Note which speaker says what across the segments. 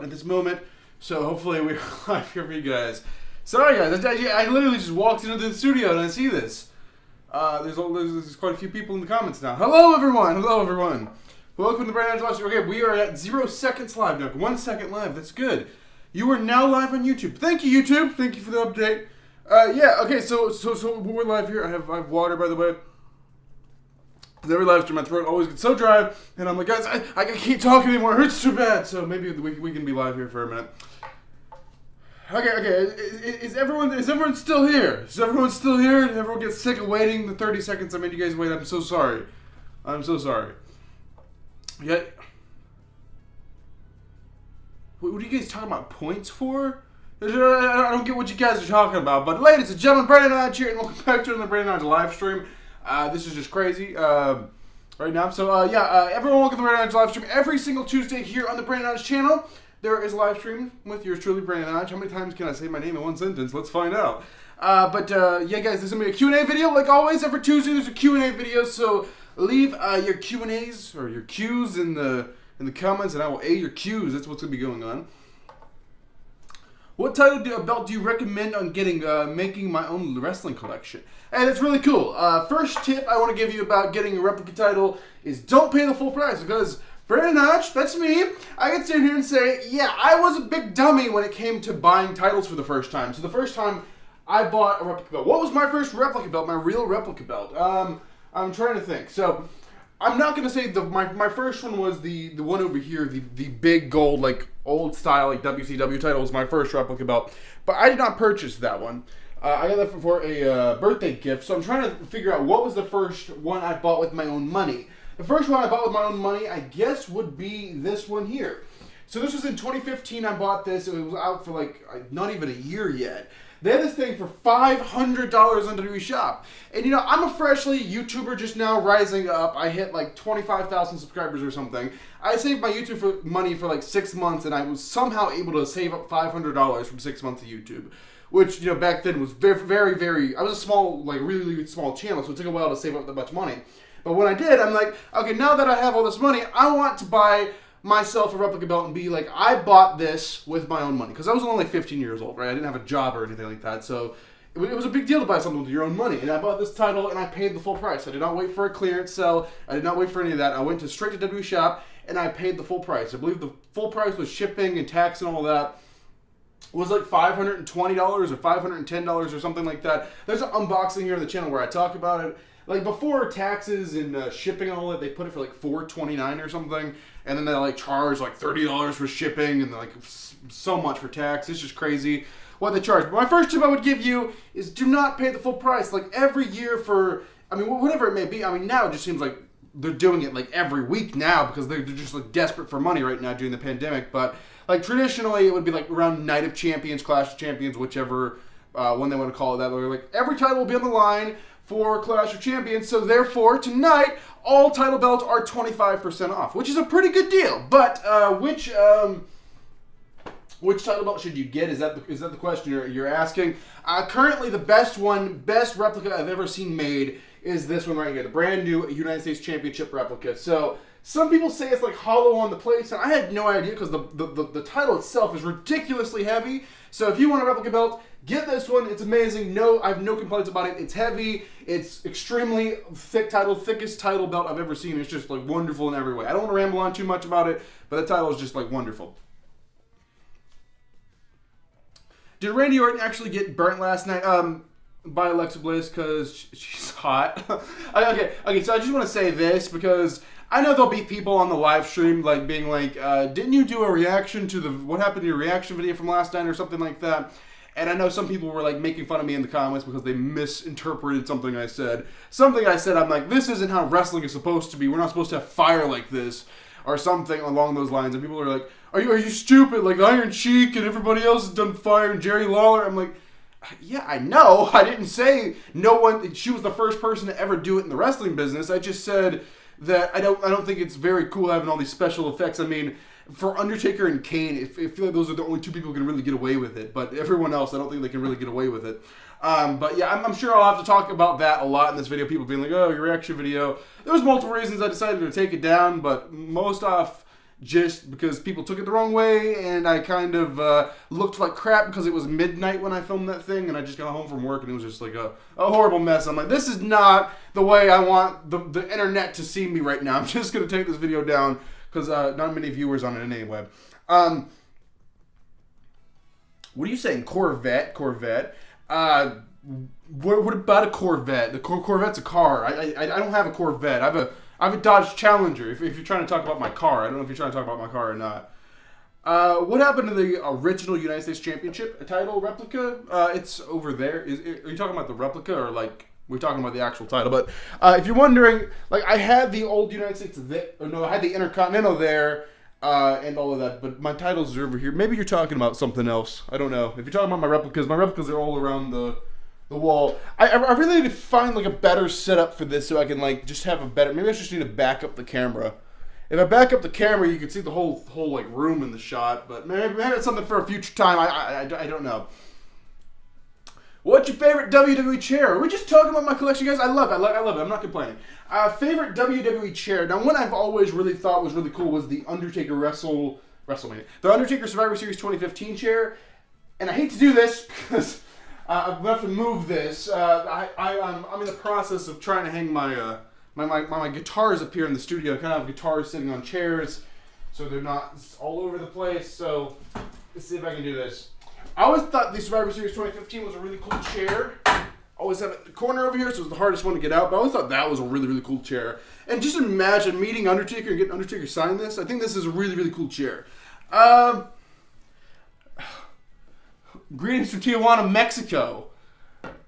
Speaker 1: at this moment, so hopefully we're live here for you guys. Sorry guys, I literally just walked into the studio and I see this. There's quite a few people in the comments now. Hello everyone! Hello everyone! Welcome to the Brand Hodge. Okay, we are at 0 seconds live now. 1 second live, that's good. You are now live on YouTube. Thank you, YouTube. Thank you for the update. Yeah, okay, so we're live here. I have water, by the way. Every live stream, my throat always gets so dry, and I'm like, guys, I can't talk anymore. It hurts too bad. So maybe we can be live here for a minute. Okay. Is everyone still here? Is everyone still here? Did everyone get sick of waiting the 30 seconds I made you guys wait? I'm so sorry. I'm so sorry. Yeah. What are you guys talking about points for? I don't get what you guys are talking about. But ladies and gentlemen, Brandon Hodge here, and welcome back to the Brandon Hodge live stream. This is just crazy right now. So, everyone welcome to the Brandon Hodge live stream every single Tuesday here on the Brandon Hodge channel. There is a live stream with yours truly, Brandon Hodge. How many times can I say my name in one sentence? Let's find out. Yeah, guys, this is going to be a Q&A video. Like always, every Tuesday there's a Q&A video. So, leave your Q&As or your Qs in the comments, and I will A your Qs. That's what's going to be going on. What title belt do you recommend on getting, making my own wrestling collection? And it's really cool. First tip I want to give you about getting a replica title is don't pay the full price, because Brandon Hodge, that's me, I can sit here and say, yeah, I was a big dummy when it came to buying titles for the first time. So the first time I bought a replica belt. What was my first replica belt, my real replica belt? I'm trying to think. So I'm not going to say my first one was the one over here, the big gold, like old style, like WCW title was my first replica belt. But I did not purchase that one. I got that for a birthday gift. So I'm trying to figure out what was the first one I bought with my own money. The first one I bought with my own money, I guess, would be this one here. So this was in 2015. I bought this. It was out for like not even a year yet. They had this thing for $500 on WWE Shop. And you know, I'm a freshly YouTuber just now rising up. I hit like 25,000 subscribers or something. I saved my YouTube money for like 6 months, and I was somehow able to save up $500 from 6 months of YouTube. Which, you know, back then was very, I was a small, like really small channel, so it took a while to save up that much money. But when I did, I'm like, okay, now that I have all this money, I want to buy myself a replica belt and be like, I bought this with my own money. Because I was only 15 years old, right? I didn't have a job or anything like that. So it was a big deal to buy something with your own money. And I bought this title and I paid the full price. I did not wait for a clearance sale. I did not wait for any of that. I went straight to WWE Shop and I paid the full price. I believe the full price with shipping and tax and all that was like $520 or $510 or something like that. There's an unboxing here on the channel where I talk about it. Like before taxes and shipping and all that, they put it for like $429 or something, and then they like charge like $30 for shipping and like so much for tax. It's just crazy what they charge. But my first tip I would give you is do not pay the full price. Like every year for, I mean, whatever it may be. I mean, now it just seems like they're doing it like every week now because they're just like desperate for money right now during the pandemic. But like traditionally, it would be like around Night of Champions, Clash of Champions, whichever one they want to call it that. They're like every title will be on the line for Clash of Champions, so therefore tonight all title belts are 25% off, which is a pretty good deal. But which title belt should you get? Is that the question you're asking? Currently, the best replica I've ever seen made is this one right here, the brand new United States Championship replica. So some people say it's like hollow on the plates, and I had no idea because the title itself is ridiculously heavy. So if you want a replica belt, get this one. It's amazing. No, I have no complaints about it. It's heavy. It's extremely thick title, thickest title belt I've ever seen. It's just like wonderful in every way. I don't want to ramble on too much about it, but the title is just like wonderful. Did Randy Orton actually get burnt last night? By Alexa Bliss because she's hot. Okay. So I just want to say this because I know there'll be people on the live stream like being like, didn't you do a reaction to what happened to your reaction video from last night or something like that? And I know some people were like making fun of me in the comments because they misinterpreted something I said. Something I said, I'm like, this isn't how wrestling is supposed to be. We're not supposed to have fire like this or something along those lines. And people are like, are you stupid? Like Iron Sheik and everybody else has done fire and Jerry Lawler. I'm like, yeah, I know. I didn't say she was the first person to ever do it in the wrestling business. I just said that I don't think it's very cool having all these special effects. I mean, for Undertaker and Kane, I feel like those are the only two people who can really get away with it. But everyone else, I don't think they can really get away with it. But yeah, I'm sure I'll have to talk about that a lot in this video. People being like, oh, your reaction video. There was multiple reasons I decided to take it down, but most off, just because people took it the wrong way, and I kind of looked like crap because it was midnight when I filmed that thing, and I just got home from work, and it was just like a horrible mess. I'm like, this is not the way I want the internet to see me right now. I'm just going to take this video down because not many viewers on it anyway. What are you saying? Corvette? What about a Corvette? The Corvette's a car. I don't have a Corvette. I have a Dodge Challenger. If you're trying to talk about my car, I don't know if you're trying to talk about my car or not. What happened to the original United States Championship title replica? It's over there. Are you talking about the replica, or like we're talking about the actual title? But if you're wondering, like I had the old United States, I had the Intercontinental there. And all of that, but my titles are over here. Maybe you're talking about something else. I don't know. If you're talking about my replicas are all around the wall. I really need to find like a better setup for this so I can like just have a better. Maybe I just need to back up the camera. If I back up the camera, you can see the whole like room in the shot. But maybe it's something for a future time. I don't know. What's your favorite WWE chair? Are we just talking about my collection, guys? I love it. I'm not complaining. Favorite WWE chair. Now, one I've always really thought was really cool was the Undertaker WrestleMania. The Undertaker Survivor Series 2015 chair. And I hate to do this because I'm going to have to move this. I'm in the process of trying to hang my my guitars up here in the studio. I kind of have guitars sitting on chairs so they're not all over the place. So let's see if I can do this. I always thought the Survivor Series 2015 was a really cool chair. Always have it in the corner over here, so it was the hardest one to get out. But I always thought that was a really, really cool chair. And just imagine meeting Undertaker and getting Undertaker to sign this. I think this is a really, really cool chair. Greetings from Tijuana, Mexico.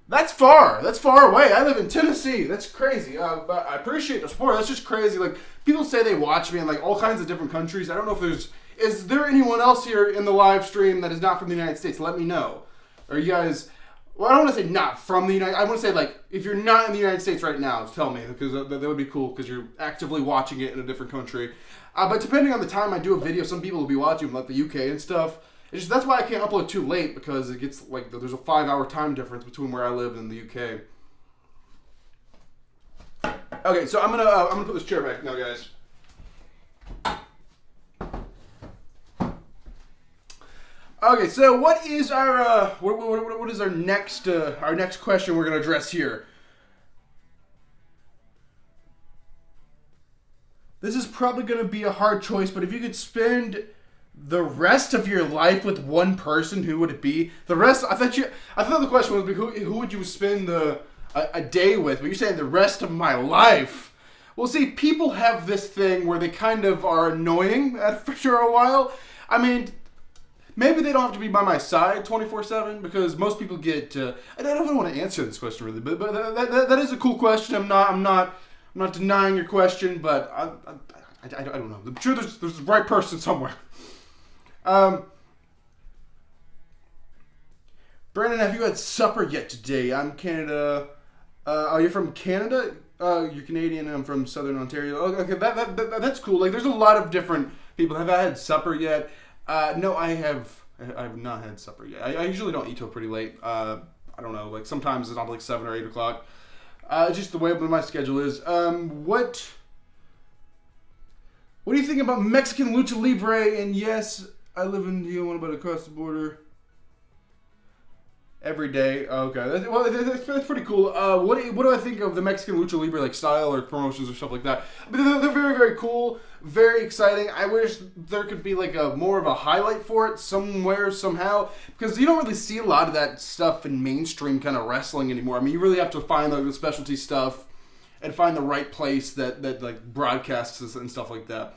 Speaker 1: That's far. That's far away. I live in Tennessee. That's crazy. But I appreciate the support. That's just crazy. Like, people say they watch me in like all kinds of different countries. I don't know if there's... Is there anyone else here in the live stream that is not from the United States? Let me know. Are you guys... Well, I don't want to say not from the United... I want to say, like, if you're not in the United States right now, tell me. Because that would be cool, because you're actively watching it in a different country. But depending on the time I do a video, some people will be watching, like the UK and stuff. It's just, that's why I can't upload too late, because it gets, like, there's a 5-hour time difference between where I live and the UK. Okay, so I'm gonna put this chair back now, guys. Okay, so what is our what is our next question we're gonna address here? This is probably gonna be a hard choice, but if you could spend the rest of your life with one person, who would it be? The rest, I thought the question would be who would you spend a day with? But you're saying the rest of my life. Well, see, people have this thing where they kind of are annoying for a while. I mean. Maybe they don't have to be by my side 24/7 because most people get. I don't really want to answer this question really, but that is a cool question. I'm not denying your question, but I don't know. I'm sure there's the right person somewhere. Brandon, have you had supper yet today? I'm Canada. Are you from Canada? You're Canadian. And I'm from Southern Ontario. Okay, that's cool. Like, there's a lot of different people. Have I had supper yet? No, I have not had supper yet. I usually don't eat till pretty late. I don't know, like sometimes it's not like 7 or 8 o'clock. Just the way my schedule is. What do you think about Mexican Lucha Libre? And yes, I live in Tijuana, but across the border every day. Okay, that's pretty cool. What do I think of the Mexican Lucha Libre like style or promotions or stuff like that? I mean, they're very, very cool, very exciting. I wish there could be like more of a highlight for it somewhere, somehow, because you don't really see a lot of that stuff in mainstream kind of wrestling anymore. I mean, you really have to find like the specialty stuff and find the right place that like broadcasts and stuff like that.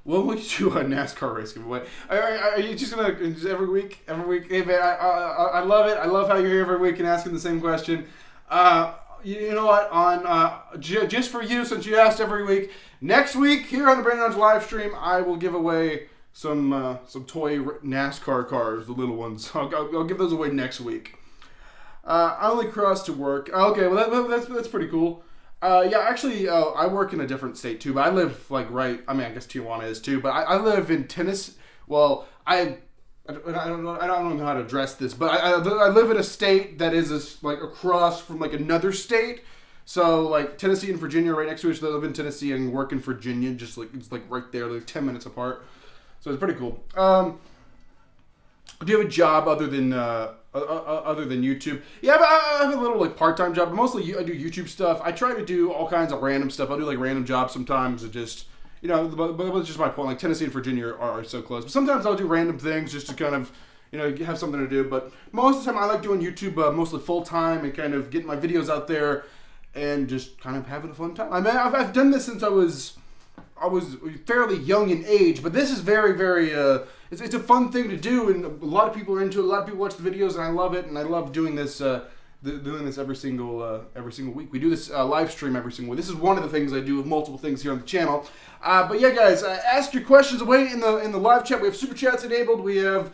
Speaker 1: Well, we do a NASCAR race giveaway. Are you just gonna every week? Hey man, I love it. I love how you're here every week and asking the same question. You know what? On just for you, since you asked every week, next week here on the Brandon Hodge live stream, I will give away some toy NASCAR cars, the little ones. I'll give those away next week. I only cross to work. Okay, well that's pretty cool. Yeah, actually, I work in a different state too, but I live like I guess Tijuana is too, but I live in Tennessee. Well, I don't know how to address this, but I live in a state that is like across from like another state. So like Tennessee and Virginia are right next to each other. I live in Tennessee and work in Virginia, just like it's like right there, like 10 minutes apart. So it's pretty cool. Do you have a job other than YouTube? Yeah, I have a little like part-time job, but mostly I do YouTube stuff. I try to do all kinds of random stuff. I'll do like random jobs sometimes. It just, but that's just my point. Like Tennessee and Virginia are so close. But sometimes I'll do random things just to kind of, have something to do. But most of the time I like doing YouTube mostly full-time and kind of getting my videos out there and just kind of having a fun time. I mean, I've done this since I was fairly young in age, but this is very, very, it's a fun thing to do, and a lot of people are into it. A lot of people watch the videos, and I love it, and I love doing this every single week. We do this live stream every single week. This is one of the things I do with multiple things here on the channel. But yeah, guys, ask your questions away in the live chat. We have super chats enabled. We have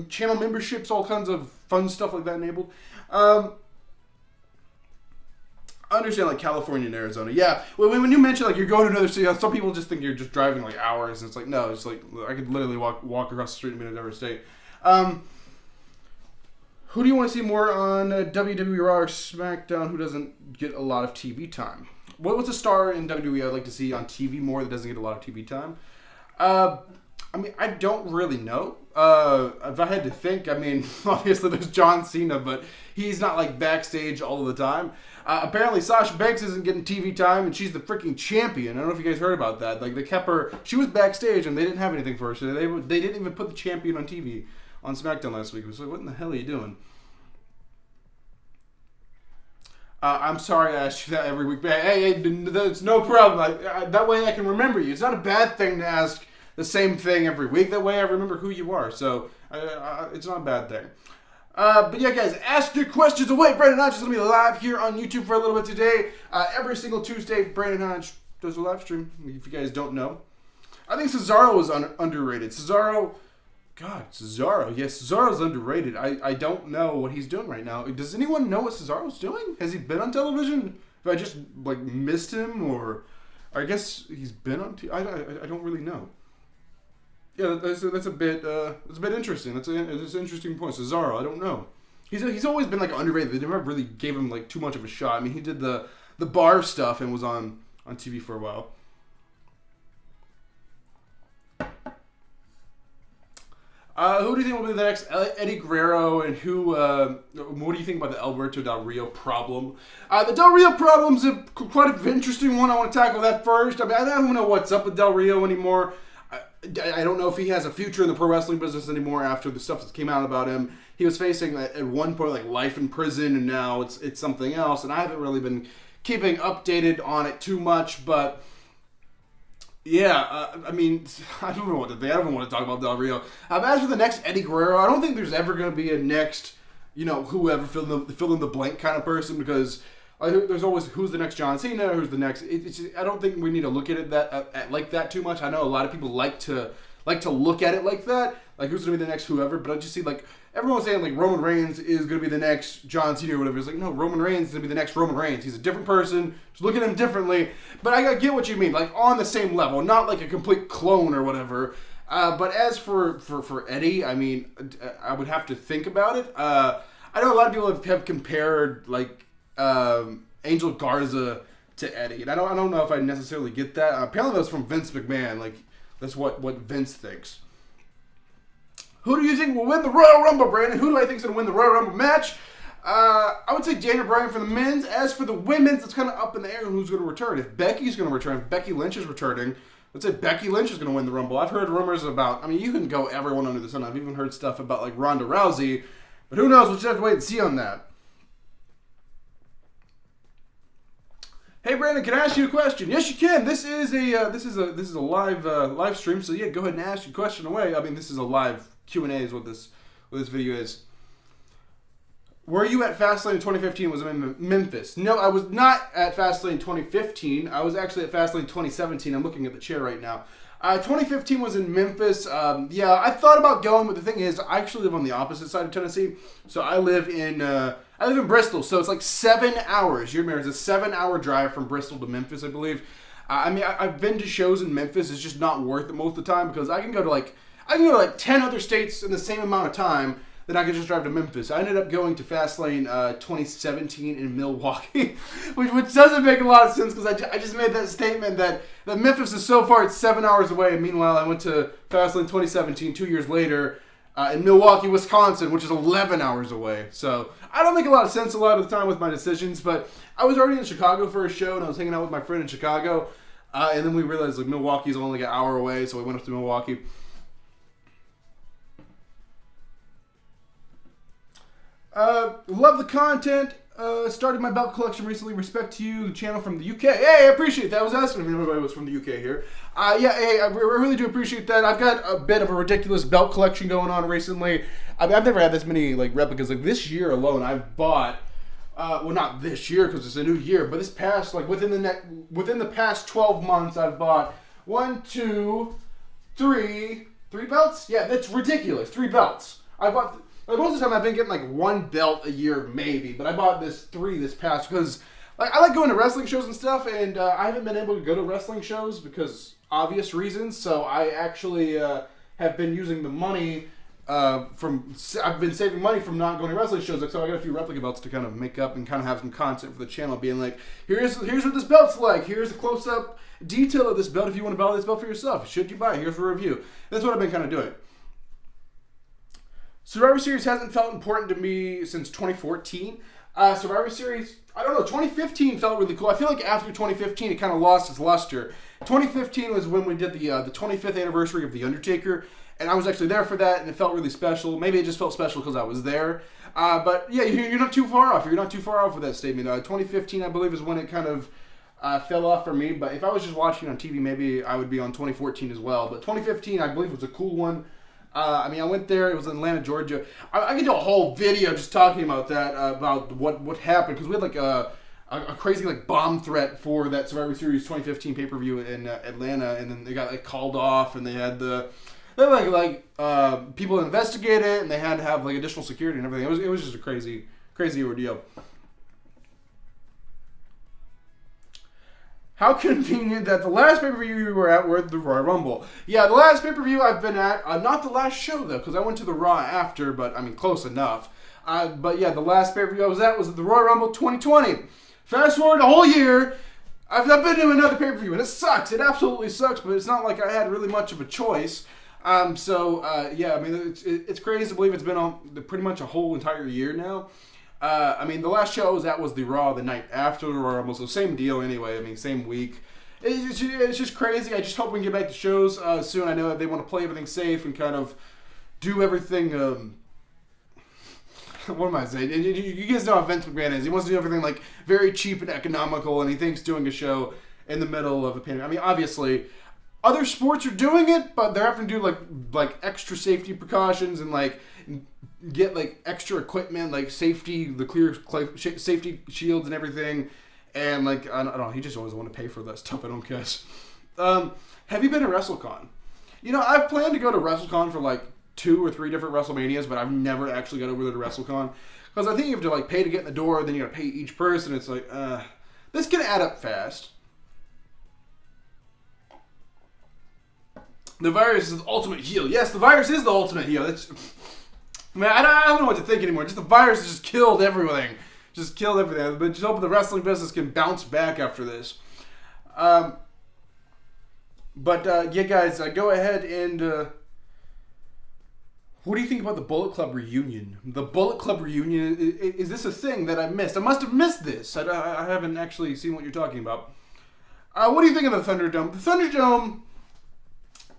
Speaker 1: channel memberships, all kinds of fun stuff like that enabled. I understand, like, California and Arizona. Yeah, when you mention, like, you're going to another city, some people just think you're just driving, like, hours. And it's like, no, it's like, I could literally walk across the street and be in another state. Who do you want to see more on WWE Raw or SmackDown who doesn't get a lot of TV time? What's a star in WWE I'd like to see on TV more that doesn't get a lot of TV time? I mean, I don't really know. If I had to think, I mean, obviously there's John Cena, but he's not, like, backstage all the time. Apparently Sasha Banks isn't getting TV time, and she's the freaking champion. I don't know if you guys heard about that. Like, they kept her, she was backstage, and they didn't have anything for her, so they didn't even put the champion on TV on SmackDown last week. It was like, what in the hell are you doing? I'm sorry I asked you that every week. Hey, that's no problem. That way I can remember you. It's not a bad thing to ask the same thing every week. That way I remember who you are. So it's not a bad thing. But yeah, guys, ask your questions away. Brandon Hodge is going to be live here on YouTube for a little bit today. Every single Tuesday, Brandon Hodge does a live stream, if you guys don't know. I think Cesaro is underrated. Cesaro, yes, Cesaro's underrated. I don't know what he's doing right now. Does anyone know what Cesaro's doing? Has he been on television? Have I just, like, missed him? Or I guess he's been on TV. I don't really know. Yeah, that's a bit interesting. That's an interesting point. Cesaro, I don't know. He's always been, like, underrated. They never really gave him, like, too much of a shot. I mean, he did the bar stuff and was on TV for a while. Who do you think will be the next Eddie Guerrero, and what do you think about the Alberto Del Rio problem? The Del Rio problem's quite an interesting one. I want to tackle that first. I mean, I don't know what's up with Del Rio anymore. I don't know if he has a future in the pro wrestling business anymore after the stuff that came out about him. He was facing, at one point, like, life in prison, and now it's something else. And I haven't really been keeping updated on it too much, but yeah, I mean, I don't know what to think. I don't want to talk about Del Rio. As for the next Eddie Guerrero, I don't think there's ever going to be a next, whoever fill in the blank kind of person, because there's always who's the next John Cena, who's the next. I don't think we need to look at it like that too much. I know a lot of people like to look at it like that, like who's going to be the next whoever. But I just see, like, everyone's saying, like, Roman Reigns is going to be the next John Cena or whatever. It's like, no, Roman Reigns is going to be the next Roman Reigns. He's a different person. Just look at him differently. But I get what you mean, like, on the same level, not like a complete clone or whatever. But as for Eddie, I mean, I would have to think about it. I know a lot of people have compared, like, Angel Garza to Eddie, and I don't know if I necessarily get that. Apparently that's from Vince McMahon. Like, that's what Vince thinks. Who do you think will win the Royal Rumble, Brandon? Who do I think is going to win the Royal Rumble match? I would say Daniel Bryan for the men's. As for the women's, it's kind of up in the air on who's going to return. If Becky's going to return, if Becky Lynch is returning, let's say Becky Lynch is going to win the Rumble. I've heard rumors about, I mean, you can go everyone under the sun. I've even heard stuff about, like, Ronda Rousey, but who knows? We'll just have to wait and see on that. Hey Brandon, can I ask you a question? Yes, you can. This is a live stream, so yeah, go ahead and ask your question away. I mean, this is a live Q&A is what this video is. Were you at Fastlane in 2015? Was I in Memphis? No, I was not at Fastlane 2015. I was actually at Fastlane 2017. I'm looking at the chair right now. 2015 was in Memphis. Yeah, I thought about going, but the thing is, I actually live on the opposite side of Tennessee. So I live in Bristol, so it's like 7 hours. You remember, it's a 7-hour drive from Bristol to Memphis, I believe. I mean, I've been to shows in Memphis. It's just not worth it most of the time because I can go to like 10 other states in the same amount of time then I could just drive to Memphis. I ended up going to Fastlane 2017 in Milwaukee, which doesn't make a lot of sense because I just made that statement that Memphis is so far, it's 7 hours away. And meanwhile, I went to Fastlane 2017 2 years later in Milwaukee, Wisconsin, which is 11 hours away. So I don't make a lot of sense a lot of the time with my decisions, but I was already in Chicago for a show, and I was hanging out with my friend in Chicago, and then we realized like Milwaukee's only like an hour away, so we went up to Milwaukee. Love the content. Started my belt collection recently. Respect to you, the channel from the UK. Hey, I appreciate that. I was asking if anybody was from the UK here. Yeah, hey, I really do appreciate that. I've got a bit of a ridiculous belt collection going on recently. I've never had this many like replicas. Like this year alone, I've bought. Well, not this year because it's a new year, but this past like within the past 12 months, I've bought 1, 2, 3 belts. Yeah, that's ridiculous. 3 belts. I bought. Like most of the time, I've been getting like 1 belt a year, maybe. But I bought 3 this past because like I like going to wrestling shows and stuff, and I haven't been able to go to wrestling shows because obvious reasons. So I actually have been using the money I've been saving money from not going to wrestling shows. Like, so I got a few replica belts to kind of make up and kind of have some content for the channel, being like, here's what this belt's like. Here's a close up detail of this belt. If you want to buy this belt for yourself, should you buy it? Here's a review. That's what I've been kind of doing. Survivor Series hasn't felt important to me since 2014. Survivor Series, I don't know, 2015 felt really cool. I feel like after 2015, it kind of lost its luster. 2015 was when we did the 25th anniversary of The Undertaker, and I was actually there for that, and it felt really special. Maybe it just felt special because I was there. But yeah, you're not too far off. You're not too far off with that statement. 2015, I believe, is when it kind of fell off for me. But if I was just watching on TV, maybe I would be on 2014 as well. But 2015, I believe, was a cool one. I mean, I went there. It was in Atlanta, Georgia. I could do a whole video just talking about that, about what happened, because we had like a crazy like bomb threat for that Survivor Series 2015 pay-per-view in Atlanta, and then they got like called off, and they had people investigate it, and they had to have like additional security and everything. It was just a crazy ordeal. How convenient that the last pay-per-view you were at were the Royal Rumble. Yeah, the last pay-per-view I've been at, not the last show though, because I went to the Raw after, but I mean close enough. But yeah, the last pay-per-view I was at was the Royal Rumble 2020. Fast forward a whole year, I've not been to another pay-per-view, and it sucks. It absolutely sucks, but it's not like I had really much of a choice. Yeah, I mean, it's crazy to believe it's been on pretty much a whole entire year now. I mean, the last show I was at was the Raw the night after the Royal Rumble, so same deal anyway. I mean, same week. It's just crazy. I just hope we can get back to shows soon. I know that they want to play everything safe and kind of do everything. What am I saying? You guys know how Vince McMahon is. He wants to do everything like very cheap and economical, and he thinks doing a show in the middle of a pandemic. I mean, obviously, other sports are doing it, but they're having to do like extra safety precautions and like get like extra equipment, like safety, the clear safety shields and everything. And like I don't know, he just always want to pay for that stuff. I don't guess. Have you been to WrestleCon? You know, I've planned to go to WrestleCon for like 2 or 3 different WrestleManias, but I've never actually got over there to WrestleCon because I think you have to like pay to get in the door, then you got to pay each person. It's like this can add up fast. The virus is the ultimate heel. Yes, the virus is the ultimate heel. Man, I don't know what to think anymore. Just the virus has just killed everything. Just killed everything. But just hope the wrestling business can bounce back after this. Yeah, guys, go ahead and... what do you think about the Bullet Club reunion? The Bullet Club reunion, is this a thing that I missed? I must have missed this. I haven't actually seen what you're talking about. What do you think of the Thunderdome? The Thunderdome...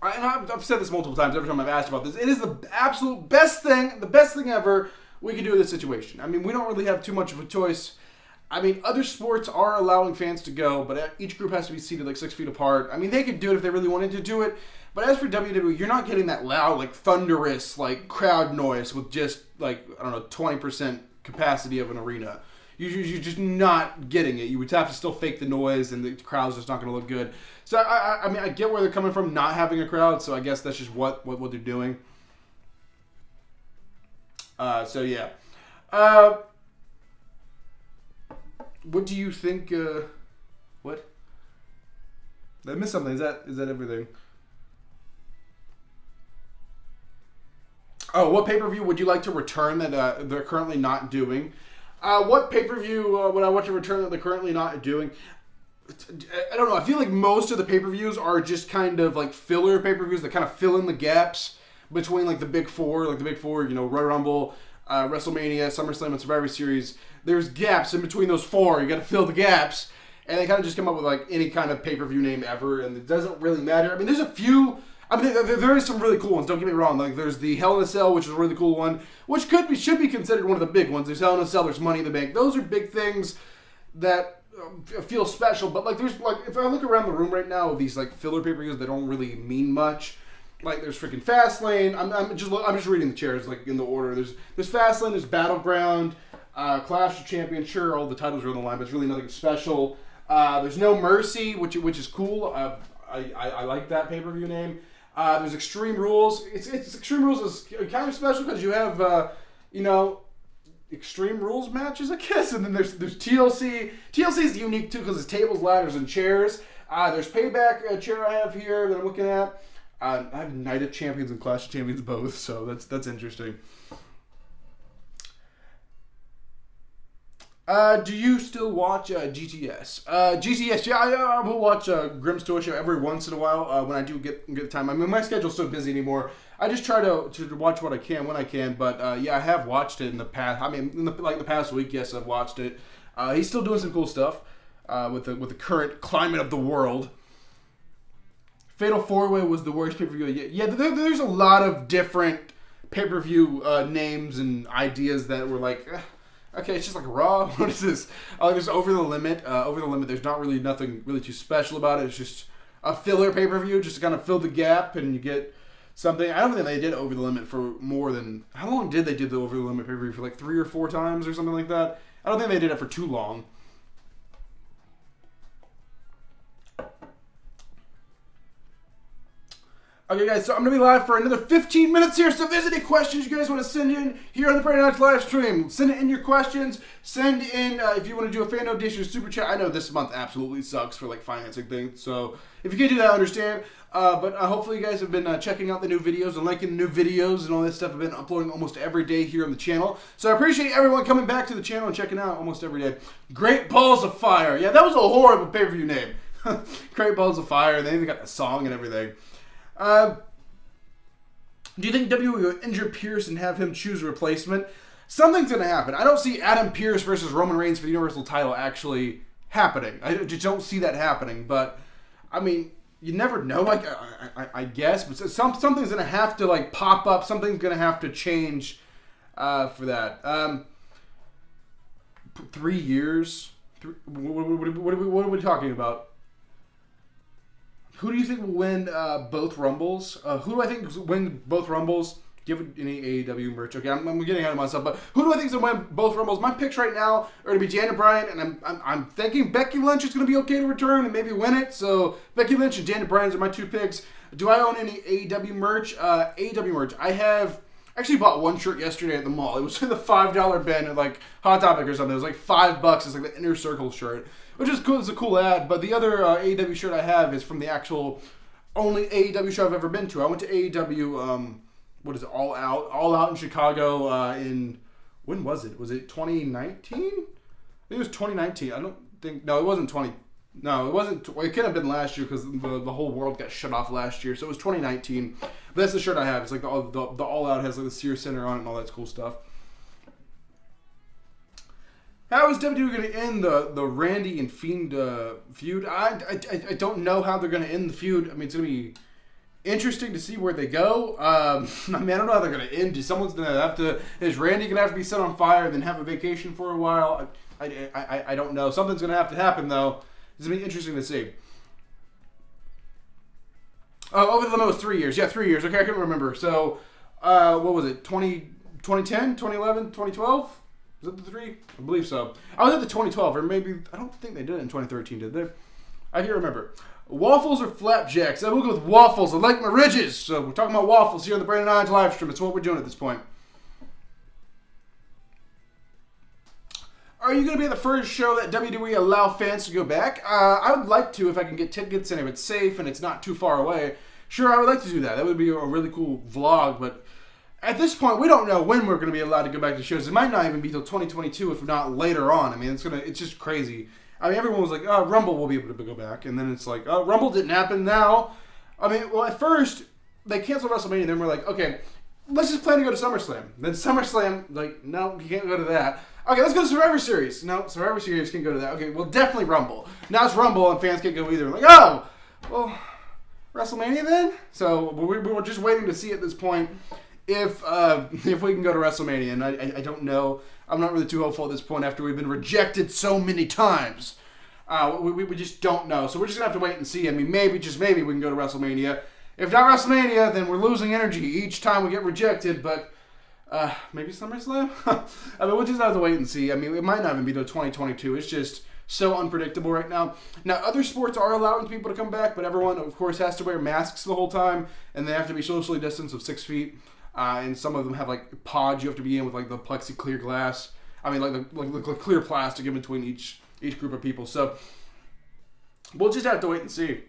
Speaker 1: I've said this multiple times every time I've asked about this. It is the absolute best thing, the best thing ever we can do in this situation. I mean, we don't really have too much of a choice. I mean, other sports are allowing fans to go, but each group has to be seated like 6 feet apart. I mean, they could do it if they really wanted to do it. But as for WWE, you're not getting that loud, like thunderous, like crowd noise with just like, I don't know, 20% capacity of an arena. You're just not getting it. You would have to still fake the noise, and the crowd's just not going to look good. So, I mean, I get where they're coming from, not having a crowd, so I guess that's just what they're doing. So, yeah. What do you think, what? Did I miss something? Is that everything? Oh, what pay-per-view would you like to return that they're currently not doing? What pay-per-view would I want to return that they're currently not doing? I don't know. I feel like most of the pay-per-views are just kind of like filler pay-per-views that kind of fill in the gaps between like the big four, Royal Rumble, WrestleMania, SummerSlam, and Survivor Series. There's gaps in between those four. You got to fill the gaps, and they kind of just come up with like any kind of pay-per-view name ever, and it doesn't really matter. I mean, there's a few. I mean, there is some really cool ones. Don't get me wrong. Like, there's the Hell in a Cell, which is a really cool one, which should be considered one of the big ones. There's Hell in a Cell. There's Money in the Bank. Those are big things that feel special. But like, there's like, if I look around the room right now, these like filler pay-per-views that don't really mean much. Like, there's freaking Fastlane. I'm just reading the chairs like in the order. There's Fastlane. There's Battleground, Clash of Champions. Sure, all the titles are on the line, but it's really nothing special. There's No Mercy, which is cool. I like that pay-per-view name. There's Extreme Rules. It's Extreme Rules is kind of special because you have Extreme Rules matches, I guess, and then there's TLC. TLC is unique too because it's tables, ladders, and chairs. There's Payback chair I have here that I'm looking at. I have Night of Champions and Clash of Champions both, so that's interesting. Do you still watch GTS? GTS, yeah, I will watch Grimm's Toy Show every once in a while when I do get the time. I mean, my schedule's so busy anymore. I just try to watch what I can when I can. But yeah, I have watched it in the past. I mean, in the past week, yes, I've watched it. He's still doing some cool stuff with the current climate of the world. Fatal 4-Way was the worst pay-per-view yet. Yeah, there's a lot of different pay-per-view names and ideas that were like. Okay, it's just like Raw. What is this? There's Over the Limit. Over the Limit, there's not really nothing really too special about it. It's just a filler pay-per-view just to kind of fill the gap and you get something. I don't think they did Over the Limit for more than... How long did they do the Over the Limit pay-per-view? For like 3 or 4 times or something like that? I don't think they did it for too long. Okay, guys, so I'm going to be live for another 15 minutes here, so if there's any questions you guys want to send in here on the Friday Night live stream, send in your questions. Send in, if you want to do a fan donation or super chat. I know this month absolutely sucks for, like, financing things, so if you can do that, I understand. But hopefully you guys have been checking out the new videos and liking the new videos and all this stuff. I've been uploading almost every day here on the channel, so I appreciate everyone coming back to the channel and checking out almost every day. Great Balls of Fire. Yeah, that was a horrible pay-per-view name. Great Balls of Fire. They even got the song and everything. Do you think WWE will injure Pierce and have him choose a replacement? Something's going to happen. I don't see Adam Pierce versus Roman Reigns for the Universal title actually happening. I just don't see that happening. But, I mean, you never know, I guess. But something's going to have to, like, pop up. Something's going to have to change for that. 3 years? What are we talking about? Who do you think will win both Rumbles? Who do I think will win both Rumbles? Give any AEW merch. Okay, I'm getting ahead of myself, but who do I think is going to win both Rumbles? My picks right now are going to be Daniel Bryan, and I'm thinking Becky Lynch is going to be okay to return and maybe win it. So Becky Lynch and Daniel Bryan are my 2 picks. Do I own any AEW merch? AEW merch. I have actually bought one shirt yesterday at the mall. It was in the $5 bin at like Hot Topic or something. It was like $5. It's like the Inner Circle shirt, which is cool. It's a cool ad. But the other AEW shirt I have is from the actual only AEW show I've ever been to. I went to AEW, what is it, All Out in Chicago in, when was it? Was it 2019? I think it was 2019. I don't think, no, it wasn't 20. No, it wasn't. It could have been last year because the whole world got shut off last year. So it was 2019. But that's the shirt I have. It's like the All Out has like the Sears Center on it and all that cool stuff. How is WWE going to end the Randy and Fiend feud? I don't know how they're going to end the feud. I mean, it's going to be interesting to see where they go. I mean, I don't know how they're going to end it. Someone's going to have to... Is Randy going to have to be set on fire and then have a vacation for a while? I don't know. Something's going to have to happen, though. It's going to be interesting to see. Oh, Over the Limit was 3 years. Yeah, 3 years. Okay, I couldn't remember. So, what was it? 2010, 2011, 2012? Was it the 3? I believe so. I was at the 2012, or maybe... I don't think they did it in 2013, did they? I can't remember. Waffles or flapjacks? I'm looking with waffles. I like my ridges. So, we're talking about waffles here on the Brandon Hodge live stream. It's what we're doing at this point. Are you going to be at the first show that WWE allow fans to go back? I would like to if I can get tickets and if it's safe and it's not too far away. Sure, I would like to do that. That would be a really cool vlog, but at this point, we don't know when we're going to be allowed to go back to shows. It might not even be till 2022, if not later on. I mean, it's just crazy. I mean, everyone was like, oh, Rumble will be able to go back. And then it's like, oh, Rumble didn't happen now. I mean, well, at first, they canceled WrestleMania, and then we're like, okay, let's just plan to go to SummerSlam. Then SummerSlam, like, no, you can't go to that. Okay, let's go to Survivor Series. No, Survivor Series can't go to that. Okay, well, definitely Rumble. Now it's Rumble, and fans can't go either. Like, oh, well, WrestleMania then? So we're just waiting to see at this point if we can go to WrestleMania. And I don't know. I'm not really too hopeful at this point after we've been rejected so many times. We just don't know. So we're just going to have to wait and see. I mean, maybe, just maybe, we can go to WrestleMania. If not WrestleMania, then we're losing energy each time we get rejected. But maybe SummerSlam? I mean, we'll just have to wait and see. I mean, it might not even be till 2022. It's just so unpredictable right now. Now, other sports are allowing people to come back, but everyone, of course, has to wear masks the whole time, and they have to be socially distanced of 6 feet. And some of them have, like, pods you have to be in with, like, the plexi clear glass. I mean, like clear plastic in between each group of people. So we'll just have to wait and see.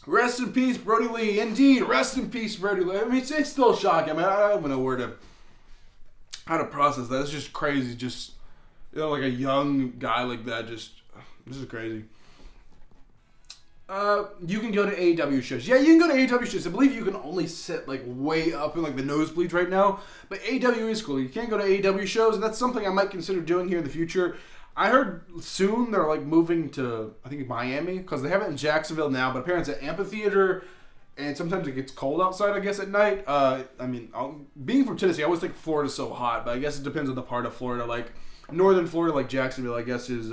Speaker 1: Rest in peace, Brody Lee. Indeed, rest in peace, Brody Lee. I mean, it's still shocking. I mean, I don't even know how to process that. It's just crazy. Just, you know, like a young guy like that. This is crazy. You can go to AEW shows. Yeah, you can go to AEW shows. I believe you can only sit like way up in like the nosebleeds right now. But AEW is cool. You can't go to AEW shows, and that's something I might consider doing here in the future. I heard soon they're like moving to, I think, Miami, because they have it in Jacksonville now, but apparently it's an amphitheater, and sometimes it gets cold outside, I guess, at night. I mean, being from Tennessee, I always think Florida's so hot, but I guess it depends on the part of Florida. Like northern Florida, like Jacksonville, I guess is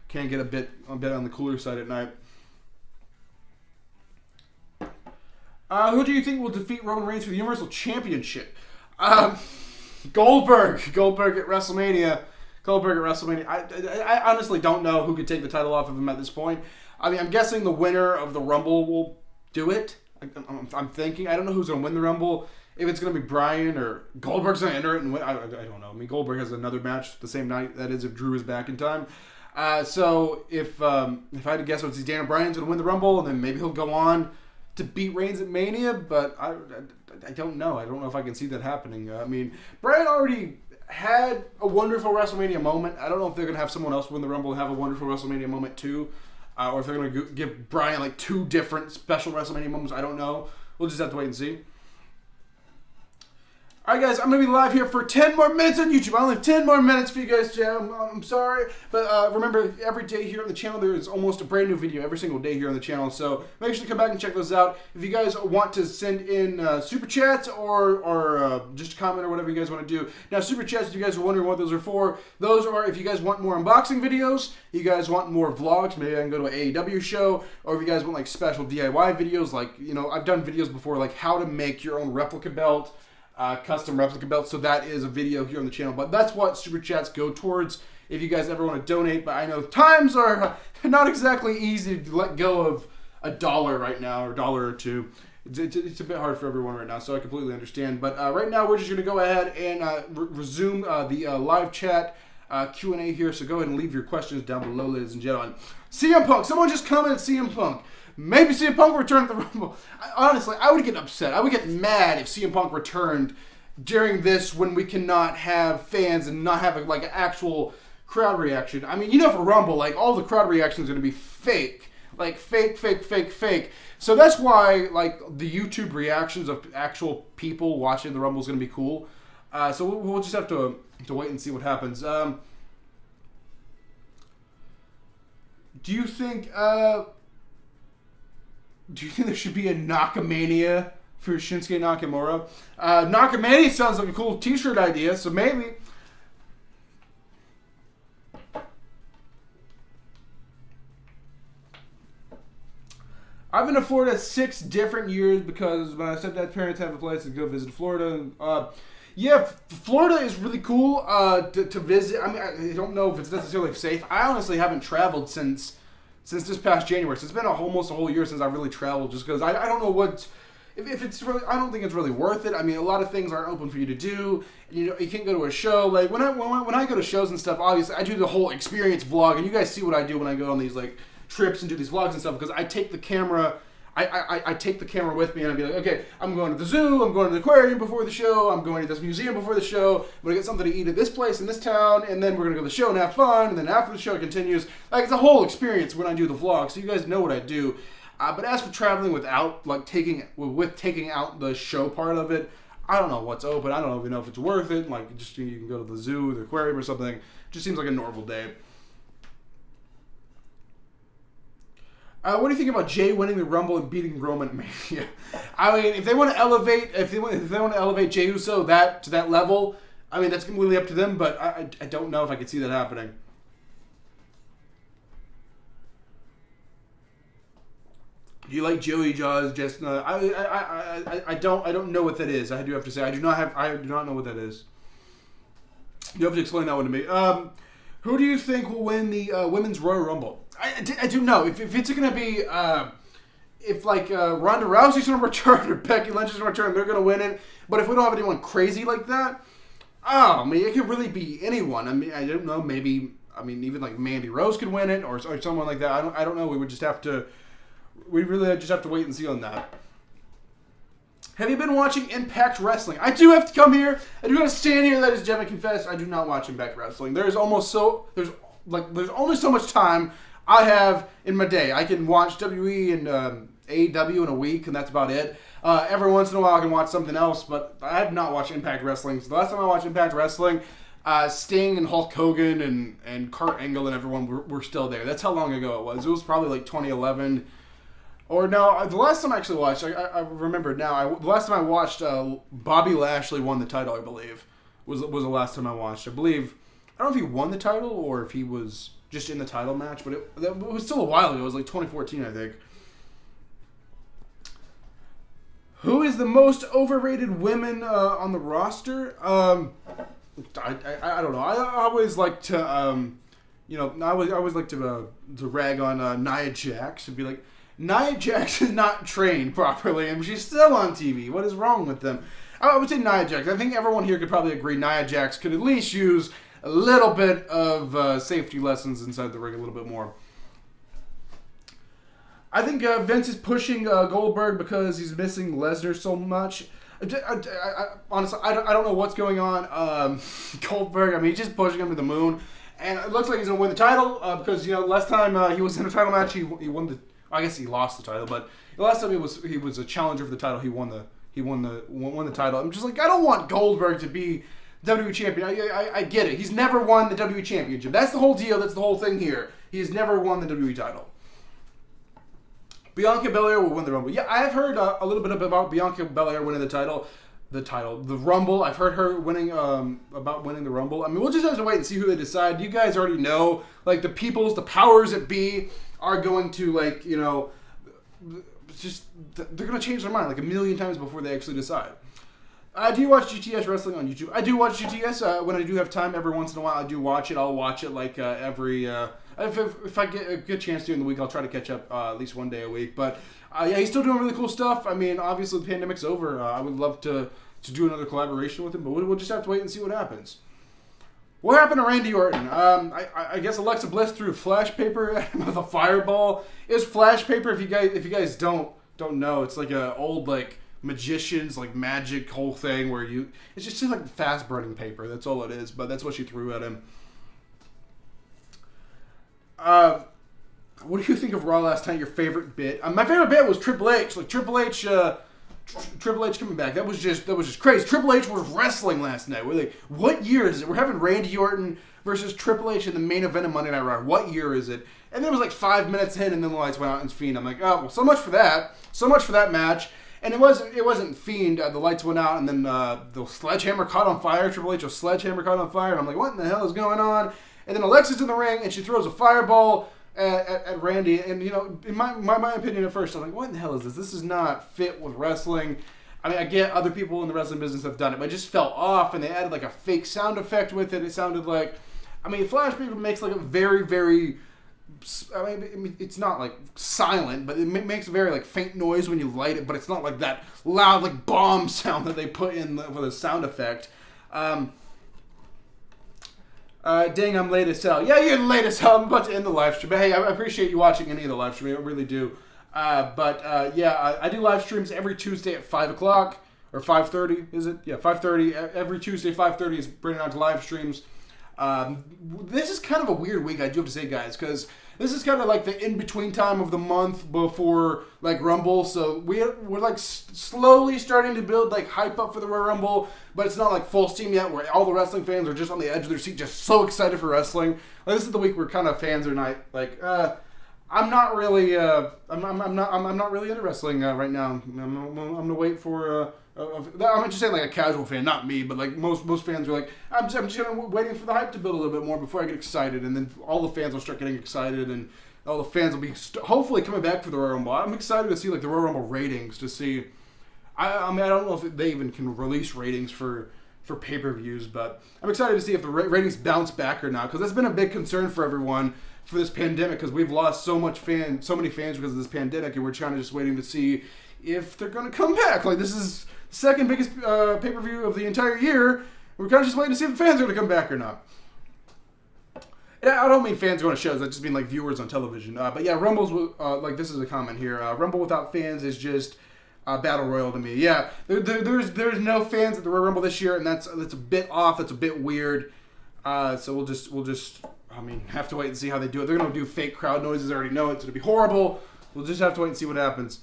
Speaker 1: can get a bit on the cooler side at night. Who do you think will defeat Roman Reigns for the Universal Championship? Goldberg at WrestleMania. I honestly don't know who could take the title off of him at this point. I mean, I'm guessing the winner of the Rumble will do it. I'm thinking. I don't know who's going to win the Rumble. If it's going to be Bryan or Goldberg's going to enter it and win. I don't know. I mean, Goldberg has another match the same night. That is, if Drew is back in time. So if I had to guess, it's Daniel Bryan's going to win the Rumble, and then maybe he'll go on to beat Reigns at Mania. But I don't know. I don't know if I can see that happening. I mean, Bryan already had a wonderful WrestleMania moment. I don't know if they're going to have someone else win the Rumble and have a wonderful WrestleMania moment too. Or if they're going to give Bryan like two different special WrestleMania moments. I don't know. We'll just have to wait and see. Alright guys, I'm going to be live here for 10 more minutes on YouTube. I only have 10 more minutes for you guys. I'm sorry. But remember, every day here on the channel, there is almost a brand new video every single day here on the channel. So make sure to come back and check those out. If you guys want to send in Super Chats or just a comment or whatever you guys want to do. Now, Super Chats, if you guys are wondering what those are for, those are if you guys want more unboxing videos, you guys want more vlogs, maybe I can go to an AEW show, or if you guys want like special DIY videos, like, you know, I've done videos before, like how to make your own replica belt. Custom replica belts, so that is a video here on the channel, but that's what Super Chats go towards if you guys ever want to donate. But I know times are not exactly easy to let go of $1 right now, or $1 or $2. It's a bit hard for everyone right now, so I completely understand. But right now we're just going to go ahead and resume the live chat Q&A here, so go ahead and leave your questions down below, ladies and gentlemen. CM Punk, someone just commented CM Punk. Maybe CM Punk returned to the Rumble. Honestly, I would get upset. I would get mad if CM Punk returned during this when we cannot have fans and not have like an actual crowd reaction. I mean, you know, for Rumble, like all the crowd reactions are going to be fake. Like fake. So that's why like the YouTube reactions of actual people watching the Rumble is going to be cool. So we'll just have to wait and see what happens. Do you think there should be a Nakamania for Shinsuke Nakamura? Nakamania sounds like a cool t-shirt idea, so maybe. I've been to Florida 6 different years because my stepdad's parents have a place to go visit Florida. Yeah, Florida is really cool to visit. I mean, I don't know if it's necessarily safe. I honestly haven't traveled since this past January. So it's been almost a whole year since I really traveled, just because I don't know what, if it's really, I don't think it's really worth it. I mean, a lot of things aren't open for you to do. You know, you can't go to a show. Like when I go to shows and stuff, obviously I do the whole experience vlog, and you guys see what I do when I go on these like trips and do these vlogs and stuff because I take the camera. I take the camera with me and I'd be like, okay, I'm going to the zoo, I'm going to the aquarium before the show, I'm going to this museum before the show, I'm going to get something to eat at this place in this town, and then we're going to go to the show and have fun, and then after the show it continues. Like, it's a whole experience when I do the vlog, so you guys know what I do. But as for traveling without, like, taking out the show part of it, I don't know what's open, I don't even know if it's worth it, like, just you can go to the zoo or the aquarium or something. It just seems like a normal day. What do you think about Jay winning the Rumble and beating Roman Mania? I mean, if they want to elevate, Jey Uso to that level, I mean, that's completely up to them. But I don't know if I could see that happening. Do you like Joey Jaws? Just I don't know what that is. I do have to say I do not know what that is. You have to explain that one to me. Who do you think will win the Women's Royal Rumble? I do know. If it's going to be, if like Ronda Rousey's going to return or Becky Lynch is going to return, they're going to win it. But if we don't have anyone crazy like that, I mean, it could really be anyone. I mean, I don't know. Maybe, I mean, even like Mandy Rose could win it or someone like that. I don't know. We really just have to wait and see on that. Have you been watching Impact Wrestling? I do have to come here. I do have to stand here. That is Gemma confess. I do not watch Impact Wrestling. There's only so much time I have in my day. I can watch WWE and AEW in a week, and that's about it. Every once in a while, I can watch something else, but I have not watched Impact Wrestling. So the last time I watched Impact Wrestling, Sting and Hulk Hogan and Kurt Angle and everyone were still there. That's how long ago it was. It was probably like 2011. Or no, the last time I actually watched, I remember now, the last time I watched, Bobby Lashley won the title, I believe, was the last time I watched. I don't know if he won the title or if he was just in the title match, but it was still a while ago. It was like 2014, I think. Who is the most overrated women on the roster? I don't know. I always like to, I always like to rag on Nia Jax and be like, Nia Jax is not trained properly, and she's still on TV. What is wrong with them? I would say Nia Jax. I think everyone here could probably agree Nia Jax could at least use a little bit of safety lessons inside the ring a little bit more. I think Vince is pushing Goldberg because he's missing Lesnar so much. Honestly, I don't know what's going on. Goldberg, I mean, he's just pushing him to the moon. And it looks like he's going to win the title because, last time he was in a title match, he won the... I guess he lost the title, but the last time he was a challenger for the title, he won the title. I'm just like, I don't want Goldberg to be WWE champion. I get it. He's never won the WWE championship. That's the whole deal. That's the whole thing here. He has never won the WWE title. Bianca Belair will win the Rumble. Yeah, I have heard a little bit about Bianca Belair winning the Rumble. I've heard her winning about winning the Rumble. I mean, we'll just have to wait and see who they decide. You guys already know, like the powers that be are going to they're going to change their mind like a million times before they actually decide. Do you watch GTS Wrestling on YouTube? I do watch GTS when I do have time. Every once in a while, I do watch it. I'll watch it like every... if I get a good chance during the week, I'll try to catch up at least one day a week. But yeah, he's still doing really cool stuff. I mean, obviously the pandemic's over. I would love to do another collaboration with him, but we'll just have to wait and see what happens. What happened to Randy Orton? I guess Alexa Bliss threw flash paper at him with a fireball. It's flash paper. If you guys don't know, it's like a old like magician's like magic whole thing where it's just like fast burning paper. That's all it is. But that's what she threw at him. What do you think of Raw last night? Your favorite bit? My favorite bit was Triple H. Like Triple H coming back. That was just crazy. Triple H was wrestling last night. We're like, what year is it? We're having Randy Orton versus Triple H in the main event of Monday Night Raw. What year is it? And then it was like 5 minutes in, and then the lights went out in Fiend. I'm like, oh, well, so much for that. So much for that match. And it wasn't Fiend. The lights went out, and then the sledgehammer caught on fire. Triple H was sledgehammer caught on fire, and I'm like, what in the hell is going on? And then Alexa's in the ring, and she throws a fireball at Randy. And, in my opinion at first, I'm like, what in the hell is this? This is not fit with wrestling. I mean, I get other people in the wrestling business have done it, but it just fell off, and they added like a fake sound effect with it. It sounded like, Flash paper makes like a very, very, it's not like silent, but it makes a very like faint noise when you light it, but it's not like that loud like bomb sound that they put in for the sound effect. Dang, I'm late as hell. Yeah, you're late as hell. I'm about to end the live stream. But hey, I appreciate you watching any of the live stream. I really do. Yeah, I do live streams every Tuesday at 5 o'clock. Or 5:30, is it? Yeah, 5:30. Every Tuesday, 5:30 is bringing out live streams. This is kind of a weird week, I do have to say, guys, because this is kind of like the in-between time of the month before, like, Rumble. So we're like, slowly starting to build, like, hype up for the Royal Rumble, but it's not, like, full steam yet, where all the wrestling fans are just on the edge of their seat, just so excited for wrestling. Like, this is the week where kind of fans are not, like, I'm not really, I'm not really into wrestling right now. I'm gonna wait for, I'm just saying, like, a casual fan, not me, but like most fans are like, I'm just waiting for the hype to build a little bit more before I get excited, and then all the fans will start getting excited, and all the fans will be hopefully coming back for the Royal Rumble. I'm excited to see, like, the Royal Rumble ratings, to see. I mean, I don't know if they even can release ratings for pay-per-views, but I'm excited to see if the ratings bounce back or not, because that's been a big concern for everyone for this pandemic, because we've lost so many fans because of this pandemic, and we're trying to just waiting to see if they're going to come back. Like, this is the second biggest pay-per-view of the entire year. We're kind of just waiting to see if the fans are going to come back or not. And I don't mean fans going to shows. I just mean, like, viewers on television. But yeah, Rumbles, like, this is a comment here. Rumble without fans is just Battle Royal to me. Yeah, there's no fans at the Royal Rumble this year, and that's a bit off. That's a bit weird. So we'll just I mean, have to wait and see how they do it. They're going to do fake crowd noises. I already know it's going to be horrible. We'll just have to wait and see what happens.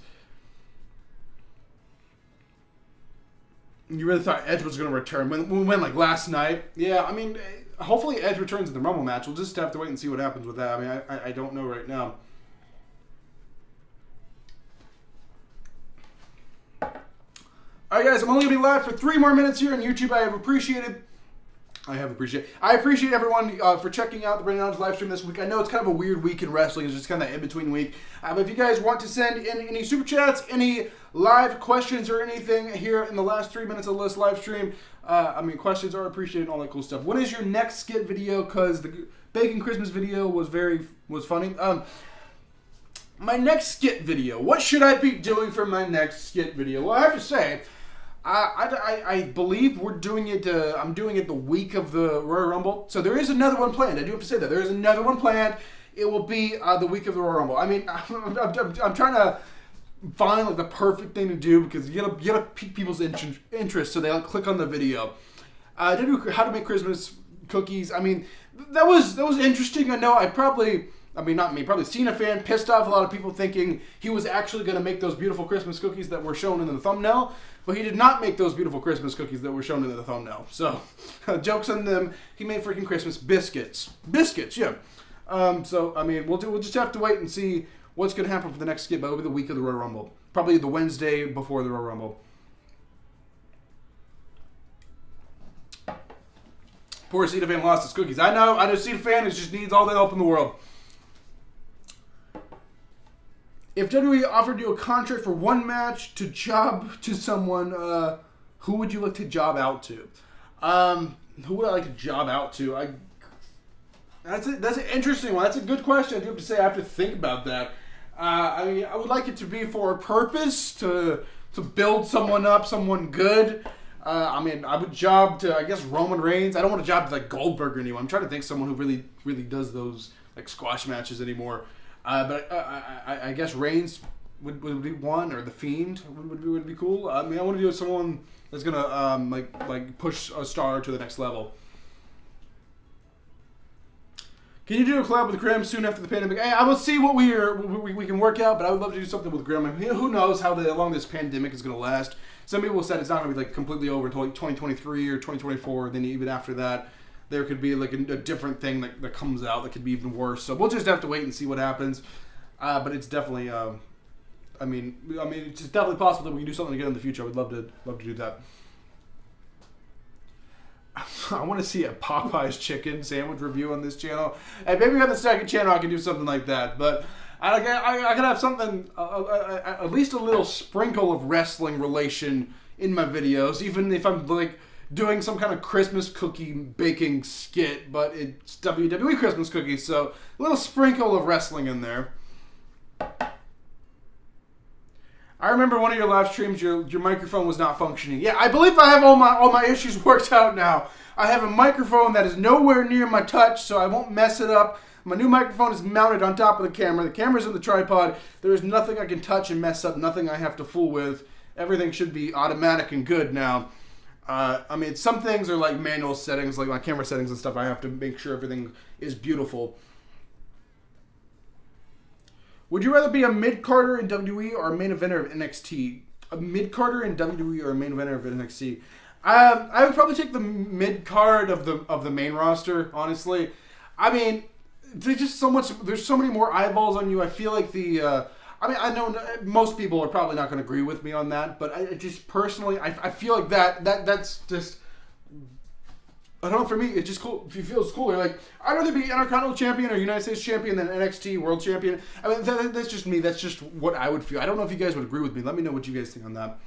Speaker 1: You really thought Edge was going to return when we went, like, last night? Yeah, I mean, hopefully Edge returns in the Rumble match. We'll just have to wait and see what happens with that. I mean, I don't know right now. Alright, guys, I'm only going to be live for 3 more minutes here on YouTube. I appreciate everyone for checking out the Brandon Hodge live stream this week. I know it's kind of a weird week in wrestling. It's just kind of an in-between week. But if you guys want to send in any super chats, any live questions or anything here in the last 3 minutes of this live stream, I mean, questions are appreciated and all that cool stuff. When is your next skit video? Because the Bacon Christmas video was funny. My next skit video. What should I be doing for my next skit video? Well, I have to say, I believe we're doing it. I'm doing it the week of the Royal Rumble, so there is another one planned. I do have to say that there is another one planned. It will be the week of the Royal Rumble. I mean, I'm trying to find, like, the perfect thing to do, because you gotta pique people's interest, so they, like, click on the video. I did do how to make Christmas cookies. I mean, that was interesting. I know probably Cena fan pissed off a lot of people thinking he was actually going to make those beautiful Christmas cookies that were shown in the thumbnail, but he did not make those beautiful Christmas cookies that were shown in the thumbnail. So, jokes on them. He made freaking Christmas biscuits. Biscuits, yeah. So, I mean, we'll just have to wait and see what's going to happen for the next skit, but it'll be the week of the Royal Rumble. Probably the Wednesday before the Royal Rumble. Poor Cena fan lost his cookies. I know Cena fan just needs all the help in the world. If WWE offered you a contract for one match to job to someone, who would you like to job out to? Who would I like to job out to? That's an interesting one. That's a good question. I do have to say, I have to think about that. I mean, I would like it to be for a purpose, to build someone up, someone good. I mean, I would job to, I guess, Roman Reigns. I don't want to job to, like, Goldberg or anyone. I'm trying to think of someone who really does those, like, squash matches anymore. But I guess Reigns would be one, or The Fiend would be cool. I mean, I want to do someone that's gonna like push a star to the next level. Can you do a collab with Grimm soon after the pandemic? Hey, I will see what we can work out, but I would love to do something with Grimm. I mean, who knows how long this pandemic is gonna last? Some people said it's not gonna be, like, completely over until, like, 2023 or 2024. Then even after that, there could be, like, a different thing that comes out that could be even worse. So we'll just have to wait and see what happens. But it's definitely, I mean, it's definitely possible that we can do something again in the future. I would love to do that. I want to see a Popeye's chicken sandwich review on this channel. And maybe on the second channel I can do something like that. But I can have something, at least a little sprinkle of wrestling relation in my videos, even if I'm, like, doing some kind of Christmas cookie baking skit, but it's WWE Christmas cookies, so a little sprinkle of wrestling in there. I remember one of your live streams, your microphone was not functioning. Yeah, I believe I have all my issues worked out now. I have a microphone that is nowhere near my touch, so I won't mess it up. My new microphone is mounted on top of the camera. The camera's in the tripod. There is nothing I can touch and mess up, nothing I have to fool with. Everything should be automatic and good now. I mean, some things are like manual settings, like my camera settings and stuff. I have to make sure everything is beautiful. Would you rather be a mid-carder in WWE or a main eventer of NXT? A mid-carder in WWE or a main eventer of NXT? I would probably take the mid-card of the main roster, honestly. I mean, there's just so much. There's so many more eyeballs on you. I feel like I know most people are probably not going to agree with me on that, but I just personally, I feel like that's just. I don't know, for me, it's just cool. If you feel it's cooler, like, I'd rather be Intercontinental Champion or United States Champion than NXT World Champion. I mean, that's just me. That's just what I would feel. I don't know if you guys would agree with me. Let me know what you guys think on that.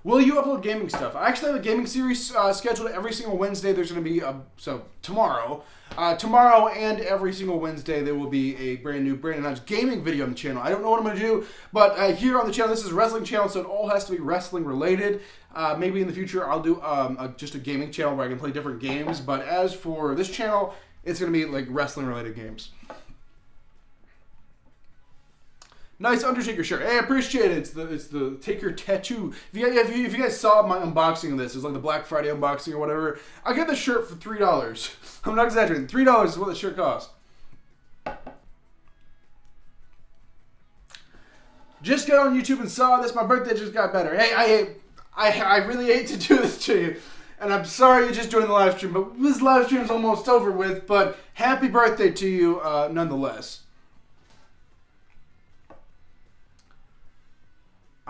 Speaker 1: Will you upload gaming stuff? I actually have a gaming series scheduled every single Wednesday. There's going to be, tomorrow. Tomorrow and every single Wednesday, there will be a brand new Brandon Hodge gaming video on the channel. I don't know what I'm going to do, but here on the channel, this is a wrestling channel, so it all has to be wrestling related. Maybe in the future, I'll do just a gaming channel where I can play different games, but as for this channel, it's going to be like wrestling related games. Nice Undertaker shirt. Hey, I appreciate it. It's the Taker tattoo. If you guys saw my unboxing of this, it's like the Black Friday unboxing or whatever. I got the shirt for $3. I'm not exaggerating. $3 is what the shirt cost. Just got on YouTube and saw this. My birthday just got better. Hey, I really hate to do this to you, and I'm sorry you just joined the live stream, but this live stream is almost over with. But happy birthday to you, nonetheless.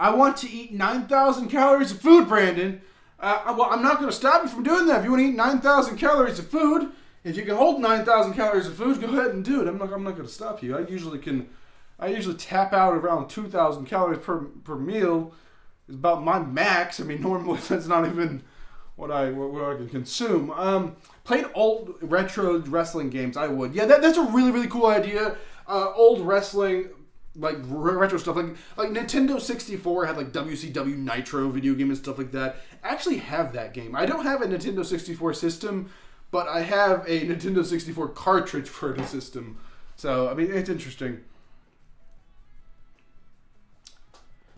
Speaker 1: I want to eat 9,000 calories of food, Brandon. Well, I'm not going to stop you from doing that. If you want to eat 9,000 calories of food, if you can hold 9,000 calories of food, go ahead and do it. I'm not going to stop you. I usually tap out around 2,000 calories per meal. Is about my max. I mean, normally that's not even what I can consume. Played old retro wrestling games. I would. Yeah, that's a really, really cool idea. Old wrestling, like retro stuff, like Nintendo 64 had like WCW Nitro video game and stuff like that. I actually have that game. I don't have a Nintendo 64 system, but I have a Nintendo 64 cartridge for the system. So, I mean, it's interesting.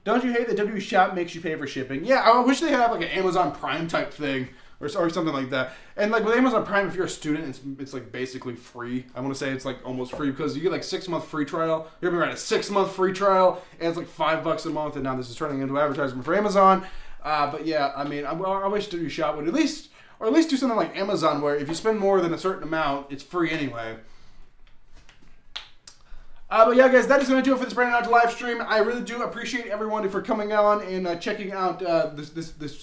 Speaker 1: Don't you hate that WWE Shop makes you pay for shipping? Yeah, I wish they had like an Amazon Prime type thing or something like that. And like with Amazon Prime, if you're a student, it's like basically free. I want to say it's like almost free because you get like 6-month free trial. You're gonna be right, a 6-month free trial, and it's like $5 a month. And now this is turning into advertisement for Amazon. But yeah, I mean, I wish WWE Shop would at least do something like Amazon, where if you spend more than a certain amount, it's free anyway. But yeah, guys, that is going to do it for this Brandon Hodge live stream. I really do appreciate everyone for coming on and checking out this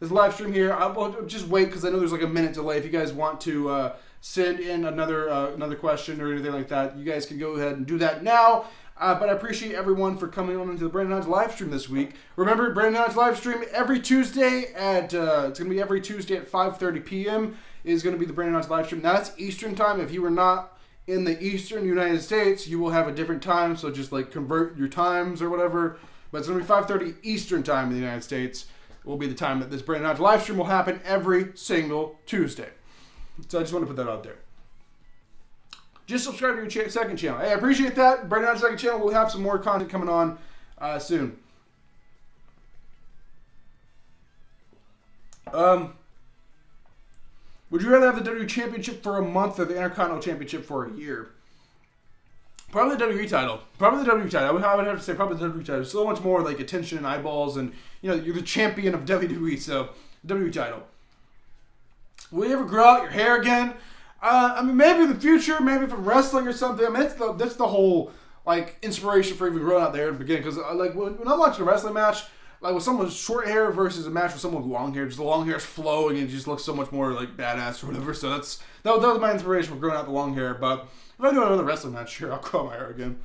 Speaker 1: live stream here. I'll just wait because I know there's like a minute delay. If you guys want to send in another question or anything like that, you guys can go ahead and do that now. But I appreciate everyone for coming on into the Brandon Hodge live stream this week. Remember, Brandon Hodge live stream every Tuesday at it's going to be every Tuesday at 5:30 p.m. is going to be the Brandon Hodge live stream. Now, that's Eastern time. If you were not in the Eastern United States, you will have a different time, so just like convert your times or whatever. But it's going to be 5:30 Eastern time in the United States. It will be the time that this Brandon Hodge live stream will happen every single Tuesday. So I just want to put that out there. Just subscribe to your second channel. Hey, I appreciate that. Brandon Hodge's second channel will have some more content coming on soon. Would you rather have the WWE Championship for a month or the Intercontinental Championship for a year? Probably the WWE title. Probably the WWE title. I would have to say probably the WWE title. So much more like attention and eyeballs, and you know, you're the champion of WWE, so WWE title. Will you ever grow out your hair again? I mean, maybe in the future, maybe from wrestling or something. I mean, that's the whole like inspiration for even growing out the hair in the beginning. Because like when I'm watching a wrestling match, like with someone with short hair versus a match with someone with long hair, just the long hair is flowing and it just looks so much more like badass or whatever. So that was my inspiration for growing out the long hair. But if I do another wrestling match, sure, I'll grow my hair again.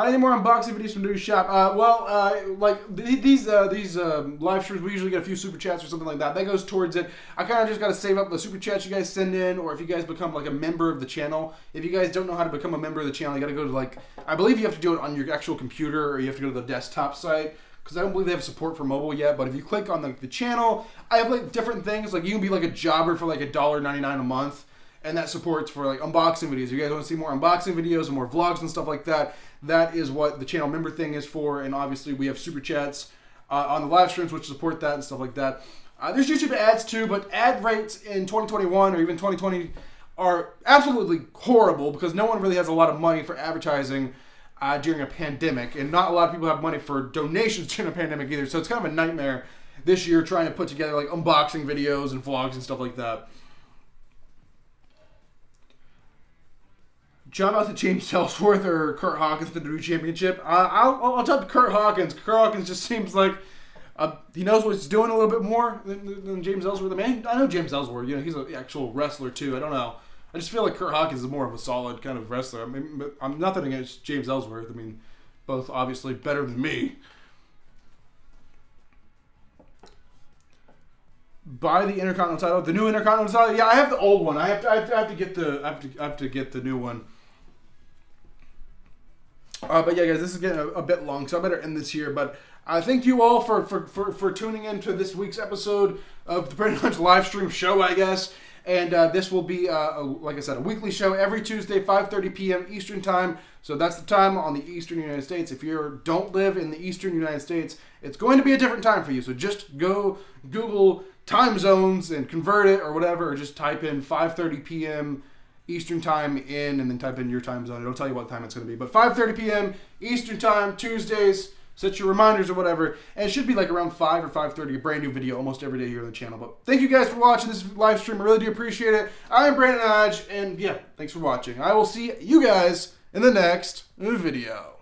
Speaker 1: Any more unboxing videos from the new shop? Like these live streams, we usually get a few super chats or something like that. That goes towards it. I kind of just got to save up the super chats you guys send in, or if you guys become like a member of the channel. If you guys don't know how to become a member of the channel, you got to go to like, I believe you have to do it on your actual computer, or you have to go to the desktop site. Because I don't believe they have support for mobile yet, but if you click on the channel, I have like different things. Like you can be like a jobber for like $1.99 a month, and that supports for like unboxing videos. If you guys want to see more unboxing videos and more vlogs and stuff like that, that is what the channel member thing is for. And obviously we have super chats on the live streams which support that and stuff like that. There's YouTube ads too, but ad rates in 2021 or even 2020 are absolutely horrible because no one really has a lot of money for advertising during a pandemic, and not a lot of people have money for donations during a pandemic either. So it's kind of a nightmare this year trying to put together like unboxing videos and vlogs and stuff like that. Shout out to James Ellsworth or Kurt Hawkins for the new championship. I'll tell Kurt Hawkins. Kurt Hawkins just seems like he knows what he's doing a little bit more than James Ellsworth. I mean, I know James Ellsworth. You know, he's an actual wrestler too. I don't know. I just feel like Kurt Hawkins is more of a solid kind of wrestler. I mean, but I'm nothing against James Ellsworth. I mean, both obviously better than me. Buy the Intercontinental title, the new Intercontinental title. Yeah, I have the old one. I have to get the new one. But yeah, guys, this is getting a bit long, so I better end this here. But thank you all for tuning in to this week's episode of the Brandon Hodge live stream show, I guess. And this will be, like I said, a weekly show every Tuesday, 5:30 p.m. Eastern Time. So that's the time on the Eastern United States. If you don't live in the Eastern United States, it's going to be a different time for you. So just go Google time zones and convert it or whatever, or just type in 5:30 p.m. Eastern Time and then type in your time zone. It'll tell you what time it's going to be. But 5:30 p.m. Eastern Time, Tuesdays. Set your reminders or whatever. And it should be like around 5 or 5:30, a brand new video almost every day here on the channel. But thank you guys for watching this live stream. I really do appreciate it. I am Brandon Hodge, and yeah, thanks for watching. I will see you guys in the next video.